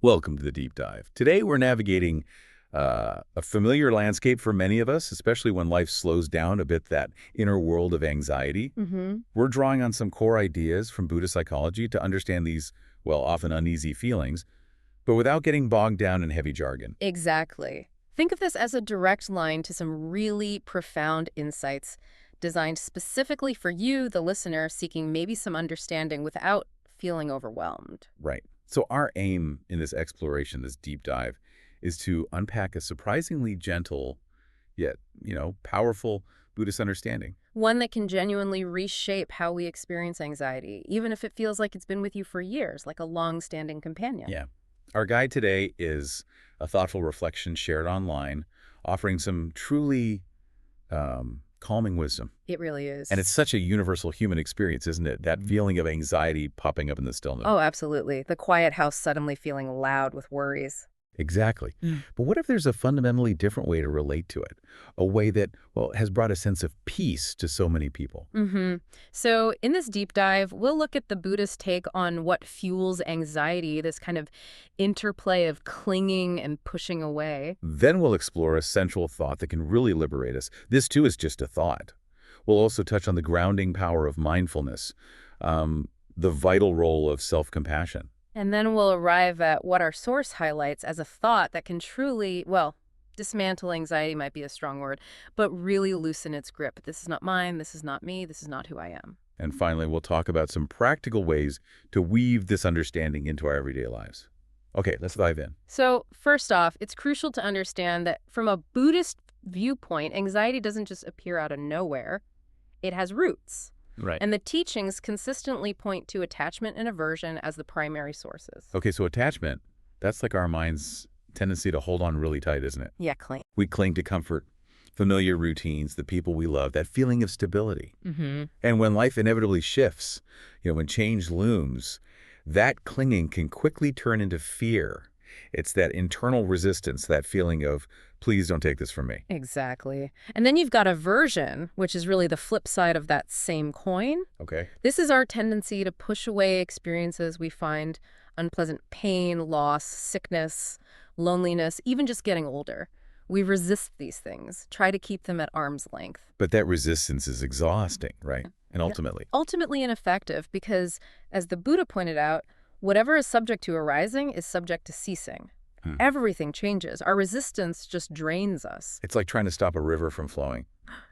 Welcome to the Deep Dive. Today we're navigating a familiar landscape for many of us, especially when life slows down a bit, that inner world of anxiety. We're drawing on some core ideas from Buddhist psychology to understand these, well, often uneasy feelings, but without getting bogged down in heavy jargon. Exactly. Think of this as a direct line to some really profound insights designed specifically for you, the listener, seeking maybe some understanding without feeling overwhelmed. Right. So our aim in this exploration, this deep dive, is to unpack a surprisingly gentle, yet, powerful Buddhist understanding. One that can genuinely reshape how we experience anxiety, even if it feels like it's been with you for years, like a long-standing companion. Yeah. Our guide today is a thoughtful reflection shared online, offering some truly calming wisdom. It really is. And it's such a universal human experience, isn't it? That feeling of anxiety popping up in the stillness. Oh, absolutely. The quiet house suddenly feeling loud with worries. Exactly. But what if there's a fundamentally different way to relate to it? A way that, well, has brought a sense of peace to so many people. So in this deep dive, we'll look at the Buddhist take on what fuels anxiety, this kind of interplay of clinging and pushing away. Then we'll explore a central thought that can really liberate us. This, too, is just a thought. We'll also touch on the grounding power of mindfulness, the vital role of self-compassion. And then we'll arrive at what our source highlights as a thought that can truly, well, dismantle anxiety might be a strong word, but really loosen its grip. This is not mine, this is not me, this is not who I am. And finally, we'll talk about some practical ways to weave this understanding into our everyday lives. Okay, let's dive in. So first off, it's crucial to understand that from a Buddhist viewpoint, anxiety doesn't just appear out of nowhere. It has roots. Right. And the teachings consistently point to attachment and aversion as the primary sources. Okay, so attachment, that's like our mind's tendency to hold on really tight, isn't it? Yeah, cling. We cling to comfort, familiar routines, the people we love, that feeling of stability. And when life inevitably shifts, when change looms, that clinging can quickly turn into fear. It's that internal resistance, that feeling of, please don't take this from me. Exactly. And then you've got aversion, which is really the flip side of that same coin. Okay. This is our tendency to push away experiences we find unpleasant: pain, loss, sickness, loneliness, even just getting older. We resist these things, try to keep them at arm's length. But that resistance is exhausting, right? And ultimately. Ultimately ineffective because, as the Buddha pointed out, whatever is subject to arising is subject to ceasing. Everything changes. Our resistance just drains us. It's like trying to stop a river from flowing.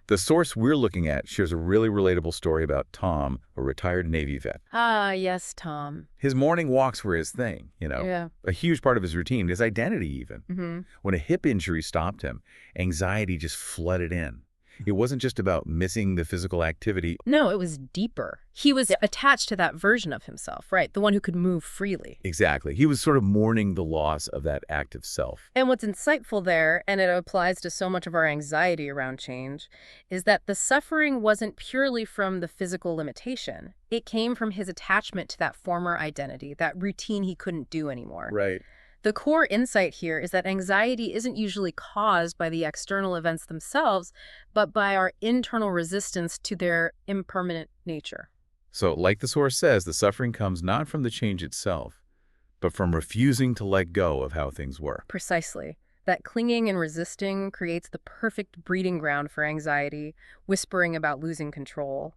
The source we're looking at shares a really relatable story about Tom, a retired Navy vet. Ah, yes, Tom. His morning walks were his thing, Yeah. a huge part of his routine, his identity even. When a hip injury stopped him, anxiety just flooded in. It wasn't just about missing the physical activity. No, it was deeper. He was attached to that version of himself, right? The one who could move freely. Exactly. He was sort of mourning the loss of that active self. And what's insightful there, and it applies to so much of our anxiety around change, is that the suffering wasn't purely from the physical limitation. It came from his attachment to that former identity, that routine he couldn't do anymore. Right. The core insight here is that anxiety isn't usually caused by the external events themselves, but by our internal resistance to their impermanent nature. So, like the source says, the suffering comes not from the change itself, but from refusing to let go of how things were. Precisely. That clinging and resisting creates the perfect breeding ground for anxiety, whispering about losing control.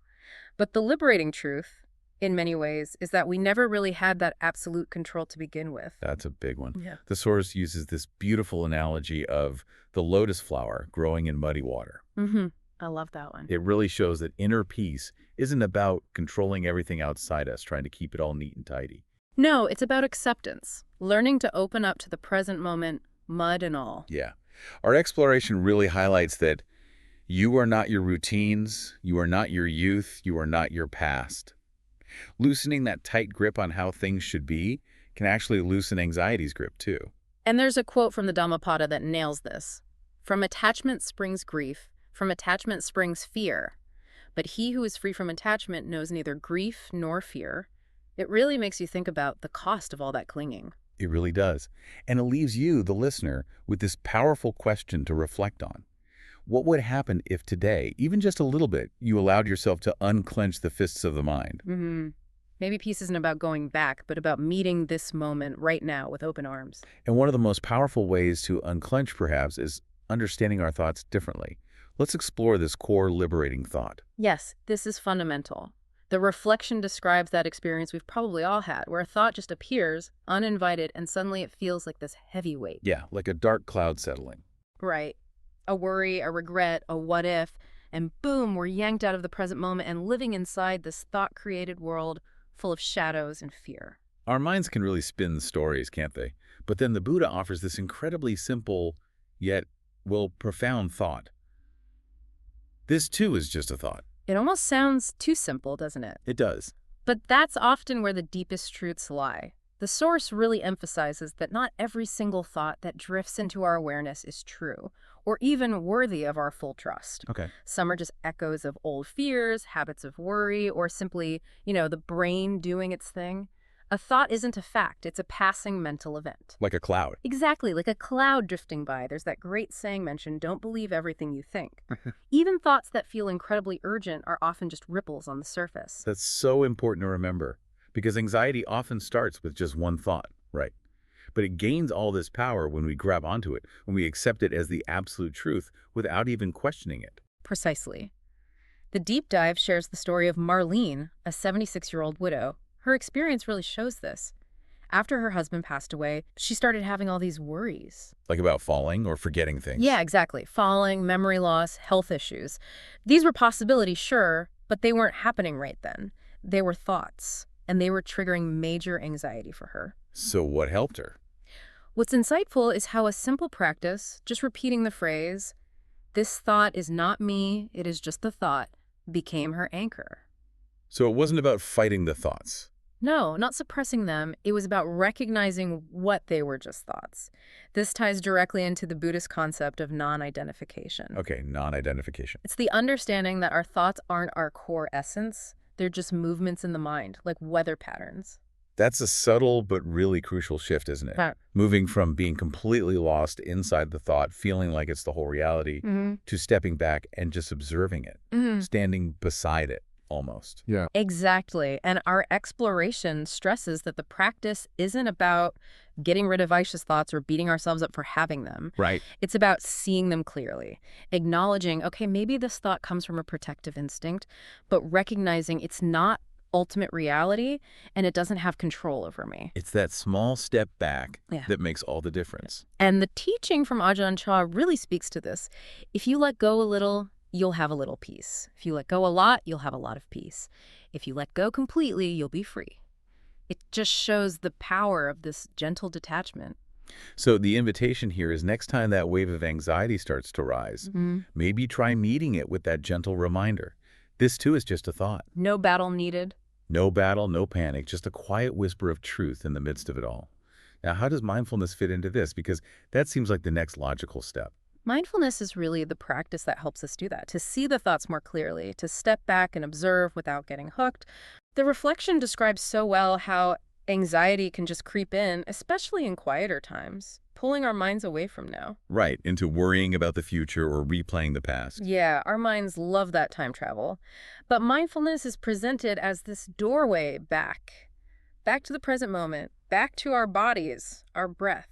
But the liberating truth, in many ways, is that we never really had that absolute control to begin with. That's a big one. Yeah. The source uses this beautiful analogy of the lotus flower growing in muddy water. I love that one. It really shows that inner peace isn't about controlling everything outside us, trying to keep it all neat and tidy. No, it's about acceptance, learning to open up to the present moment, mud and all. Yeah. Our exploration really highlights that you are not your routines, you are not your youth, you are not your past. Loosening that tight grip on how things should be can actually loosen anxiety's grip, too. And there's a quote from the Dhammapada that nails this. From attachment springs grief, from attachment springs fear. But he who is free from attachment knows neither grief nor fear. It really makes you think about the cost of all that clinging. It really does. And it leaves you, the listener, with this powerful question to reflect on. What would happen if today, even just a little bit, you allowed yourself to unclench the fists of the mind? Maybe peace isn't about going back, but about meeting this moment right now with open arms. And one of the most powerful ways to unclench, perhaps, is understanding our thoughts differently. Let's explore this core liberating thought. Yes, this is fundamental. The reflection describes that experience we've probably all had, where a thought just appears, uninvited, and suddenly it feels like this heavy weight. Yeah, like a dark cloud settling. Right. A worry, a regret, a what if, and boom, we're yanked out of the present moment and living inside this thought-created world full of shadows and fear. Our minds can really spin stories, can't they? But then the Buddha offers this incredibly simple, yet, well, profound thought. This, too, is just a thought. It almost sounds too simple, doesn't it? It does. But that's often where the deepest truths lie. The Source really emphasizes that not every single thought that drifts into our awareness is true, or even worthy of our full trust. Okay. Some are just echoes of old fears, habits of worry, or simply, the brain doing its thing. A thought isn't a fact, it's a passing mental event. Like a cloud. Exactly, like a cloud drifting by. There's that great saying mentioned, don't believe everything you think. Even thoughts that feel incredibly urgent are often just ripples on the surface. That's so important to remember, because anxiety often starts with just one thought, right? But it gains all this power when we grab onto it, when we accept it as the absolute truth without even questioning it. Precisely. The deep dive shares the story of Marlene, a 76-year-old widow. Her experience really shows this. After her husband passed away, she started having all these worries. Like about falling or forgetting things. Yeah, exactly. Falling, memory loss, health issues. These were possibilities, sure, but they weren't happening right then. They were thoughts, and they were triggering major anxiety for her. So what helped her? What's insightful is how a simple practice, just repeating the phrase, "This thought is not me, it is just a thought," became her anchor. So it wasn't about fighting the thoughts. No, not suppressing them. It was about recognizing what they were just thoughts. This ties directly into the Buddhist concept of non-identification. Okay, non-identification. It's the understanding that our thoughts aren't our core essence. They're just movements in the mind, like weather patterns. That's a subtle but really crucial shift, isn't it? Right. Moving from being completely lost inside the thought, feeling like it's the whole reality, to stepping back and just observing it, standing beside it. Almost. Yeah. Exactly. And our exploration stresses that the practice isn't about getting rid of anxious thoughts or beating ourselves up for having them. Right. It's about seeing them clearly, acknowledging, okay, maybe this thought comes from a protective instinct, but recognizing it's not ultimate reality and it doesn't have control over me. It's that small step back that makes all the difference. And the teaching from Ajahn Chah really speaks to this. If you let go a little, you'll have a little peace. If you let go a lot, you'll have a lot of peace. If you let go completely, you'll be free. It just shows the power of this gentle detachment. So the invitation here is next time that wave of anxiety starts to rise, maybe try meeting it with that gentle reminder. This too is just a thought. No battle needed. No battle, no panic, just a quiet whisper of truth in the midst of it all. Now, how does mindfulness fit into this? Because that seems like the next logical step. Mindfulness is really the practice that helps us do that, to see the thoughts more clearly, to step back and observe without getting hooked. The reflection describes so well how anxiety can just creep in, especially in quieter times, pulling our minds away from now. Right, into worrying about the future or replaying the past. Yeah, our minds love that time travel. But mindfulness is presented as this doorway back to the present moment, back to our bodies, our breath,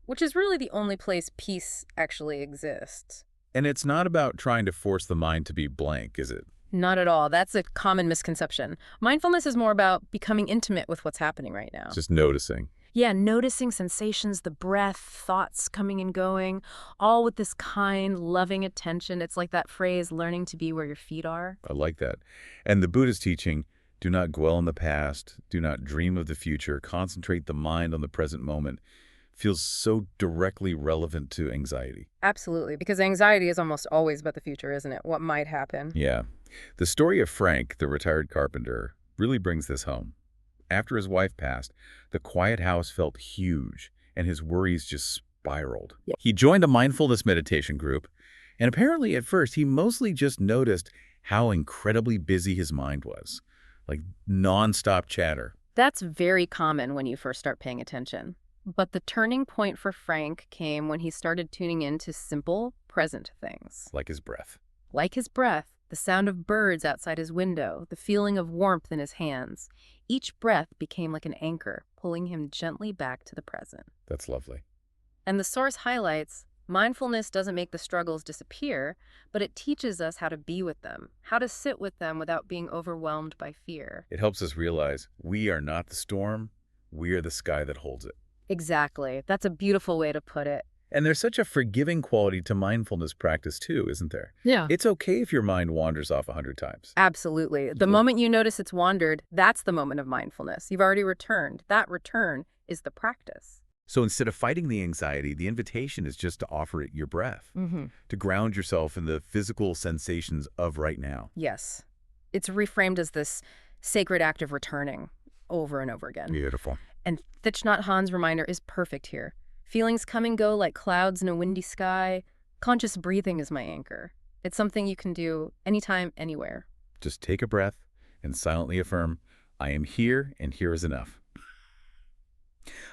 which is really the only place peace actually exists. And it's not about trying to force the mind to be blank, is it? Not at all. That's a common misconception. Mindfulness is more about becoming intimate with what's happening right now. Just noticing. Yeah, noticing sensations, the breath, thoughts coming and going, all with this kind, loving attention. It's like that phrase, learning to be where your feet are. I like that. And the Buddha's teaching, do not dwell on the past, do not dream of the future, concentrate the mind on the present moment, feels so directly relevant to anxiety. Absolutely, because anxiety is almost always about the future, isn't it? What might happen. Yeah. The story of Frank, the retired carpenter, really brings this home. After his wife passed, the quiet house felt huge, and his worries just spiraled. Yeah. He joined a mindfulness meditation group, and apparently at first he mostly just noticed how incredibly busy his mind was, like nonstop chatter. That's very common when you first start paying attention. But the turning point for Frank came when he started tuning into simple, present things. Like his breath. Like his breath, The sound of birds outside his window, the feeling of warmth in his hands. Each breath became like an anchor, pulling him gently back to the present. That's lovely. And the source highlights, mindfulness doesn't make the struggles disappear, but it teaches us how to be with them, how to sit with them without being overwhelmed by fear. It helps us realize we are not the storm, we are the sky that holds it. Exactly. That's a beautiful way to put it. And there's such a forgiving quality to mindfulness practice too, isn't there? Yeah. It's okay if your mind wanders off 100 times. Absolutely. The moment you notice it's wandered, that's the moment of mindfulness. You've already returned. That return is the practice. So instead of fighting the anxiety, the invitation is just to offer it your breath, to ground yourself in the physical sensations of right now. Yes. It's reframed as this sacred act of returning over and over again. Beautiful. And Thich Nhat Hanh's reminder is perfect here. Feelings come and go like clouds in a windy sky. Conscious breathing is my anchor. It's something you can do anytime, anywhere. Just take a breath and silently affirm, I am here and here is enough.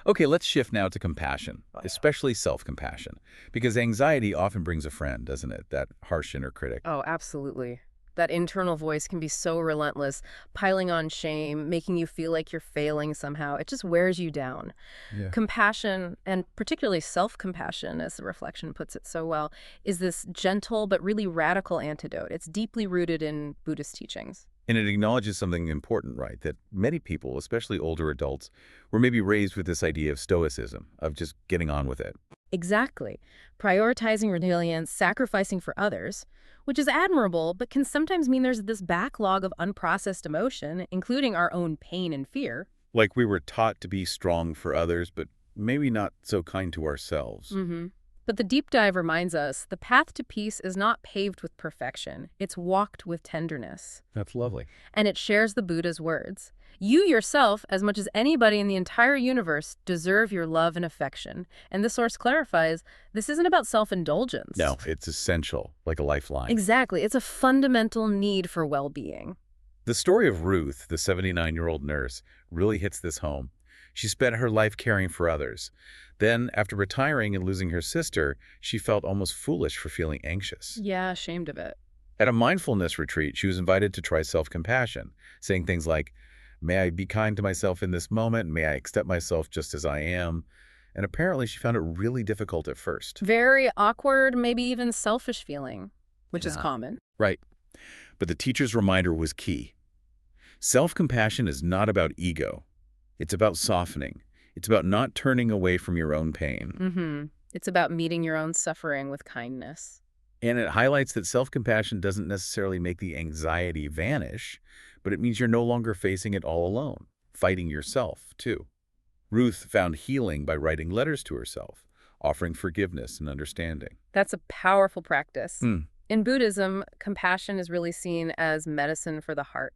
Okay, let's shift now to compassion, especially self-compassion, because anxiety often brings a friend, doesn't it? That harsh inner critic. Oh, absolutely. That internal voice can be so relentless, piling on shame, making you feel like you're failing somehow. It just wears you down. Yeah. Compassion, and particularly self-compassion, as the reflection puts it so well, is this gentle but really radical antidote. It's deeply rooted in Buddhist teachings. And it acknowledges something important, right? That many people, especially older adults, were maybe raised with this idea of stoicism, of just getting on with it. Exactly. Prioritizing resilience, sacrificing for others, which is admirable, but can sometimes mean there's this backlog of unprocessed emotion, including our own pain and fear. Like we were taught to be strong for others, but maybe not so kind to ourselves. But the deep dive reminds us the path to peace is not paved with perfection. It's walked with tenderness. That's lovely. And it shares the Buddha's words. You yourself, as much as anybody in the entire universe, deserve your love and affection. And the source clarifies, this isn't about self-indulgence. No, it's essential, like a lifeline. Exactly. It's a fundamental need for well-being. The story of Ruth, the 79-year-old nurse, really hits this home. She spent her life caring for others. Then, after retiring and losing her sister, she felt almost foolish for feeling anxious. Yeah, ashamed of it. At a mindfulness retreat, she was invited to try self-compassion, saying things like, may I be kind to myself in this moment? May I accept myself just as I am? And apparently she found it really difficult at first. Very awkward, maybe even selfish feeling, which is common. Right. But the teacher's reminder was key. Self-compassion is not about ego. It's about softening. It's about not turning away from your own pain. It's about meeting your own suffering with kindness. And it highlights that self-compassion doesn't necessarily make the anxiety vanish, but it means you're no longer facing it all alone, fighting yourself, too. Ruth found healing by writing letters to herself, offering forgiveness and understanding. That's a powerful practice. In Buddhism, compassion is really seen as medicine for the heart.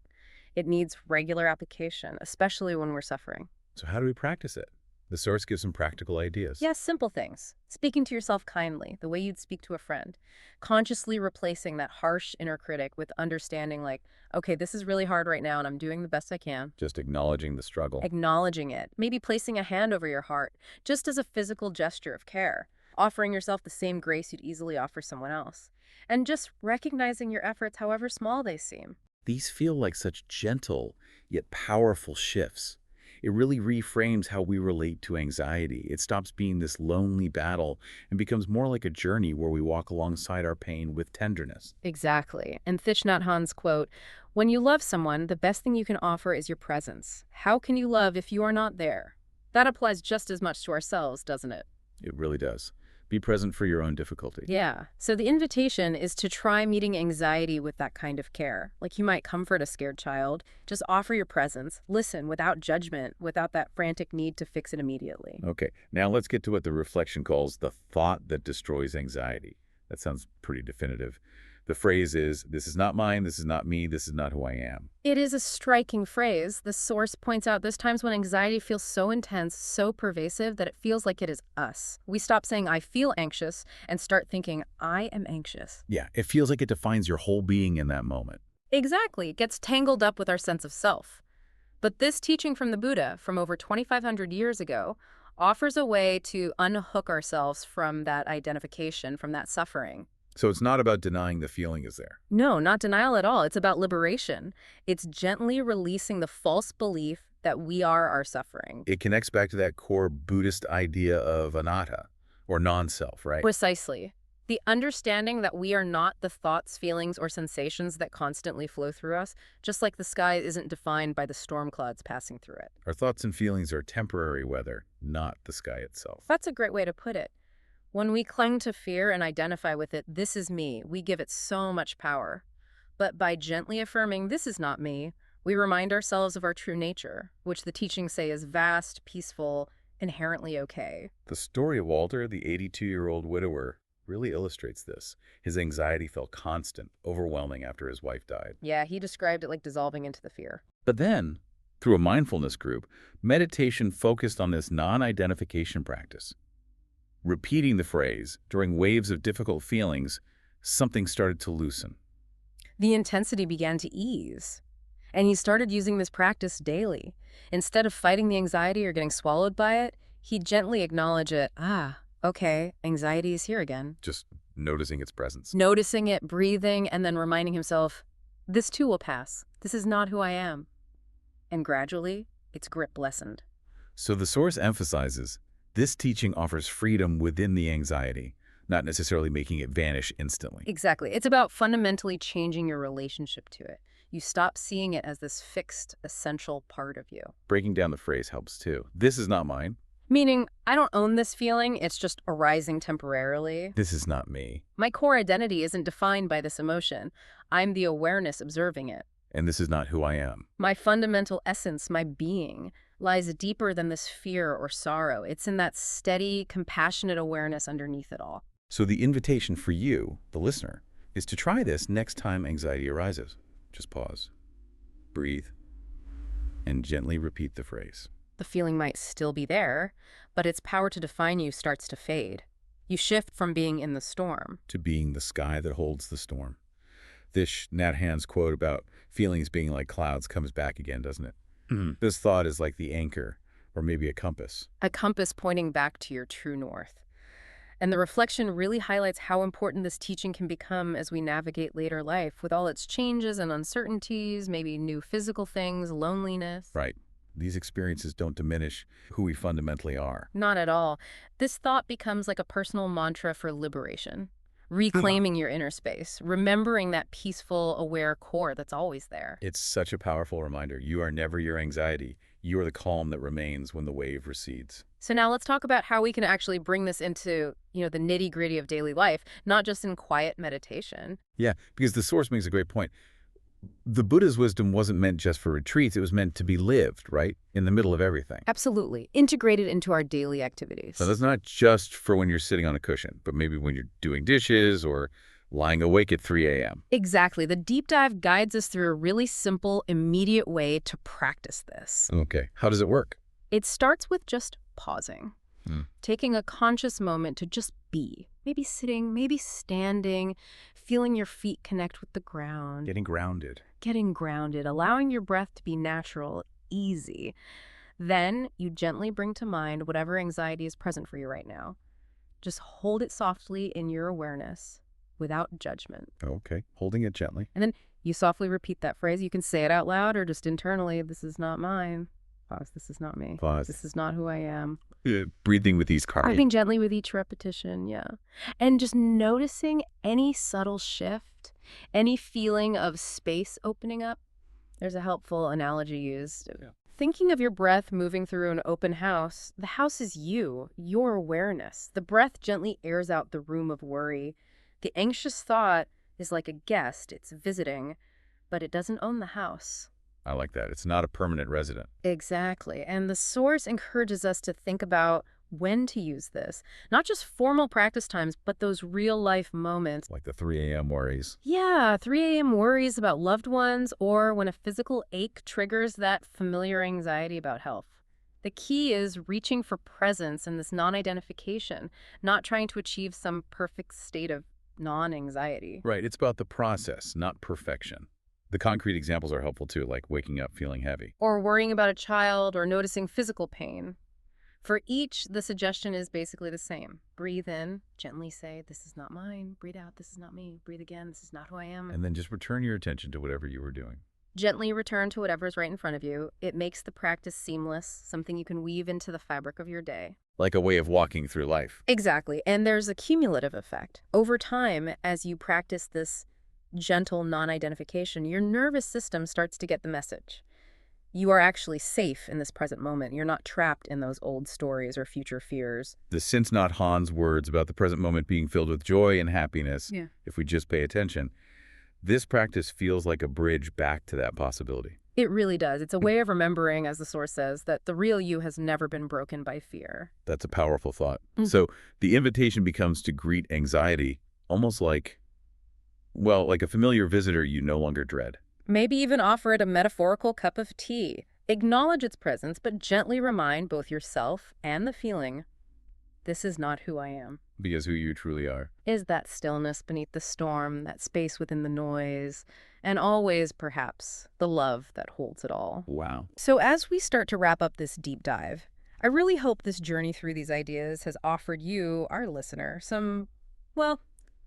It needs regular application, especially when we're suffering. So how do we practice it? The source gives some practical ideas. Yes, simple things. Speaking to yourself kindly, the way you'd speak to a friend. Consciously replacing that harsh inner critic with understanding like, okay, this is really hard right now and I'm doing the best I can. Just acknowledging the struggle. Acknowledging it. Maybe placing a hand over your heart, just as a physical gesture of care. Offering yourself the same grace you'd easily offer someone else. And just recognizing your efforts, however small they seem. These feel like such gentle, yet powerful shifts. It really reframes how we relate to anxiety. It stops being this lonely battle and becomes more like a journey where we walk alongside our pain with tenderness. Exactly. And Thich Nhat Hanh's quote, when you love someone, the best thing you can offer is your presence. How can you love if you are not there? That applies just as much to ourselves, doesn't it? It really does. Be present for your own difficulty. Yeah. So the invitation is to try meeting anxiety with that kind of care. Like you might comfort a scared child. Just offer your presence. Listen without judgment, without that frantic need to fix it immediately. Okay, now let's get to what the reflection calls the thought that destroys anxiety. That sounds pretty definitive. The phrase is, this is not mine, this is not me, this is not who I am. It is a striking phrase. The source points out there's times when anxiety feels so intense, so pervasive, that it feels like it is us. We stop saying, I feel anxious, and start thinking, I am anxious. Yeah, it feels like it defines your whole being in that moment. Exactly. It gets tangled up with our sense of self. But this teaching from the Buddha, from over 2,500 years ago, offers a way to unhook ourselves from that identification, from that suffering. So it's not about denying the feeling is there. No, not denial at all. It's about liberation. It's gently releasing the false belief that we are our suffering. It connects back to that core Buddhist idea of anatta, or non-self, right? Precisely. The understanding that we are not the thoughts, feelings, or sensations that constantly flow through us, just like the sky isn't defined by the storm clouds passing through it. Our thoughts and feelings are temporary weather, not the sky itself. That's a great way to put it. When we cling to fear and identify with it, this is me, we give it so much power. But by gently affirming this is not me, we remind ourselves of our true nature, which the teachings say is vast, peaceful, inherently okay. The story of Walter, the 82-year-old widower, really illustrates this. His anxiety felt constant, overwhelming after his wife died. Yeah, he described it like dissolving into the fear. But then, through a mindfulness group, meditation focused on this non-identification practice. Repeating the phrase during waves of difficult feelings, something started to loosen. The intensity began to ease. And he started using this practice daily. Instead of fighting the anxiety or getting swallowed by it, he'd gently acknowledge it. Okay, anxiety is here again. Just noticing its presence. Noticing it, breathing, and then reminding himself, this too will pass. This is not who I am. And gradually, its grip lessened. So the Source emphasizes, this teaching offers freedom within the anxiety, not necessarily making it vanish instantly. Exactly. It's about fundamentally changing your relationship to it. You stop seeing it as this fixed, essential part of you. Breaking down the phrase helps too. This is not mine. Meaning, I don't own this feeling, it's just arising temporarily. This is not me. My core identity isn't defined by this emotion. I'm the awareness observing it. And this is not who I am. My fundamental essence, my being, lies deeper than this fear or sorrow. It's in that steady, compassionate awareness underneath it all. So the invitation for you, the listener, is to try this next time anxiety arises. Just pause, breathe, and gently repeat the phrase. The feeling might still be there, but its power to define you starts to fade. You shift from being in the storm to being the sky that holds the storm. This Nat Hand's quote about feelings being like clouds comes back again, doesn't it? This thought is like the anchor, or maybe a compass. A compass pointing back to your true north. And the reflection really highlights how important this teaching can become as we navigate later life with all its changes and uncertainties, maybe new physical things, loneliness. Right. These experiences don't diminish who we fundamentally are. Not at all. This thought becomes like a personal mantra for liberation. Reclaiming your inner space, remembering that peaceful, aware core that's always there. It's such a powerful reminder. You are never your anxiety. You are the calm that remains when the wave recedes. So now let's talk about how we can actually bring this into, the nitty-gritty of daily life, not just in quiet meditation. Yeah, because the Source makes a great point. The Buddha's wisdom wasn't meant just for retreats. It was meant to be lived, right? In the middle of everything. Absolutely. Integrated into our daily activities. So that's not just for when you're sitting on a cushion, but maybe when you're doing dishes or lying awake at 3 a.m. Exactly. The deep dive guides us through a really simple, immediate way to practice this. Okay. How does it work? It starts with just pausing. Taking a conscious moment to just be. Maybe sitting, maybe standing, feeling your feet connect with the ground. Getting grounded. Getting grounded, allowing your breath to be natural, easy. Then you gently bring to mind whatever anxiety is present for you right now. Just hold it softly in your awareness without judgment. Okay. Holding it gently. And then you softly repeat that phrase. You can say it out loud or just internally. This is not mine. Pause. This is not me. Pause. This is not who I am. Breathing with ease. Breathing gently with each repetition, yeah. And just noticing any subtle shift, any feeling of space opening up. There's a helpful analogy used. Yeah. Thinking of your breath moving through an open house, the house is you, your awareness. The breath gently airs out the room of worry. The anxious thought is like a guest, it's visiting, but it doesn't own the house. I like that. It's not a permanent resident. Exactly. And the Source encourages us to think about when to use this. Not just formal practice times, but those real-life moments. Like the 3 a.m. worries. Yeah, 3 a.m. worries about loved ones, or when a physical ache triggers that familiar anxiety about health. The key is reaching for presence in this non-identification, not trying to achieve some perfect state of non-anxiety. Right. It's about the process, not perfection. The concrete examples are helpful too, like waking up feeling heavy. Or worrying about a child or noticing physical pain. For each, the suggestion is basically the same. Breathe in, gently say, this is not mine. Breathe out, this is not me. Breathe again, this is not who I am. And then just return your attention to whatever you were doing. Gently return to whatever's right in front of you. It makes the practice seamless, something you can weave into the fabric of your day. Like a way of walking through life. Exactly. And there's a cumulative effect. Over time, as you practice this gentle non-identification, your nervous system starts to get the message. You are actually safe in this present moment. You're not trapped in those old stories or future fears. The since not Hans words about the present moment being filled with joy and happiness, Yeah. if we just pay attention. This practice feels like a bridge back to that possibility. It really does. It's a way of remembering, as the Source says, that the real you has never been broken by fear. That's a powerful thought. So the invitation becomes to greet anxiety almost like, well, like a familiar visitor you no longer dread. Maybe even offer it a metaphorical cup of tea. Acknowledge its presence, but gently remind both yourself and the feeling, this is not who I am. Because who you truly are. Is that stillness beneath the storm, that space within the noise, and always, perhaps, the love that holds it all. Wow. So as we start to wrap up this deep dive, I really hope this journey through these ideas has offered you, our listener, some, well,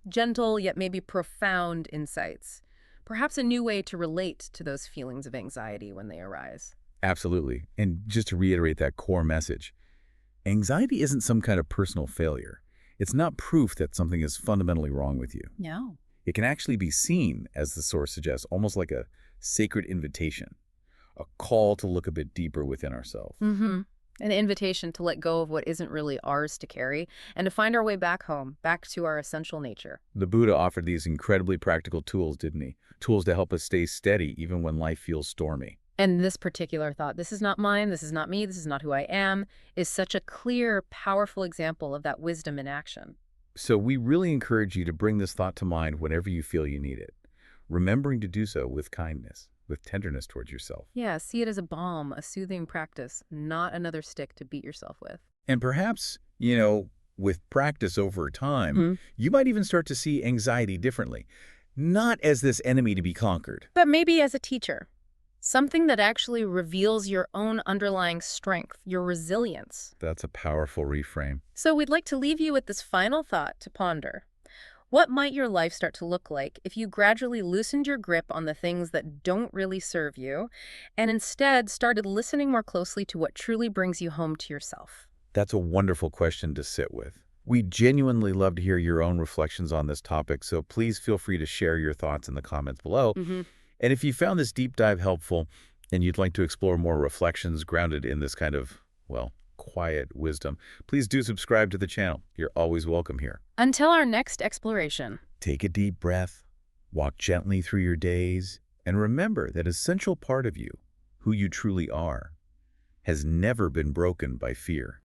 gentle yet maybe profound insights. Perhaps a new way to relate to those feelings of anxiety when they arise. Absolutely. And just to reiterate that core message, anxiety isn't some kind of personal failure. It's not proof that something is fundamentally wrong with you. No. It can actually be seen, as the Source suggests, almost like a sacred invitation, a call to look a bit deeper within ourselves. An invitation to let go of what isn't really ours to carry and to find our way back home, back to our essential nature. The Buddha offered these incredibly practical tools, didn't he? Tools to help us stay steady even when life feels stormy. And this particular thought, this is not mine, this is not me, this is not who I am, is such a clear, powerful example of that wisdom in action. So we really encourage you to bring this thought to mind whenever you feel you need it, remembering to do so with kindness, with tenderness towards yourself. Yeah, see it as a balm, a soothing practice, not another stick to beat yourself with. And perhaps, with practice over time, you might even start to see anxiety differently, not as this enemy to be conquered. But maybe as a teacher. Something that actually reveals your own underlying strength, your resilience. That's a powerful reframe. So we'd like to leave you with this final thought to ponder. What might your life start to look like if you gradually loosened your grip on the things that don't really serve you and instead started listening more closely to what truly brings you home to yourself? That's a wonderful question to sit with. We genuinely love to hear your own reflections on this topic, so please feel free to share your thoughts in the comments below. And if you found this deep dive helpful and you'd like to explore more reflections grounded in this kind of, well, quiet wisdom, please do subscribe to the channel. You're always welcome here. Until our next exploration. Take a deep breath, walk gently through your days, and remember that an essential part of you, who you truly are, has never been broken by fear.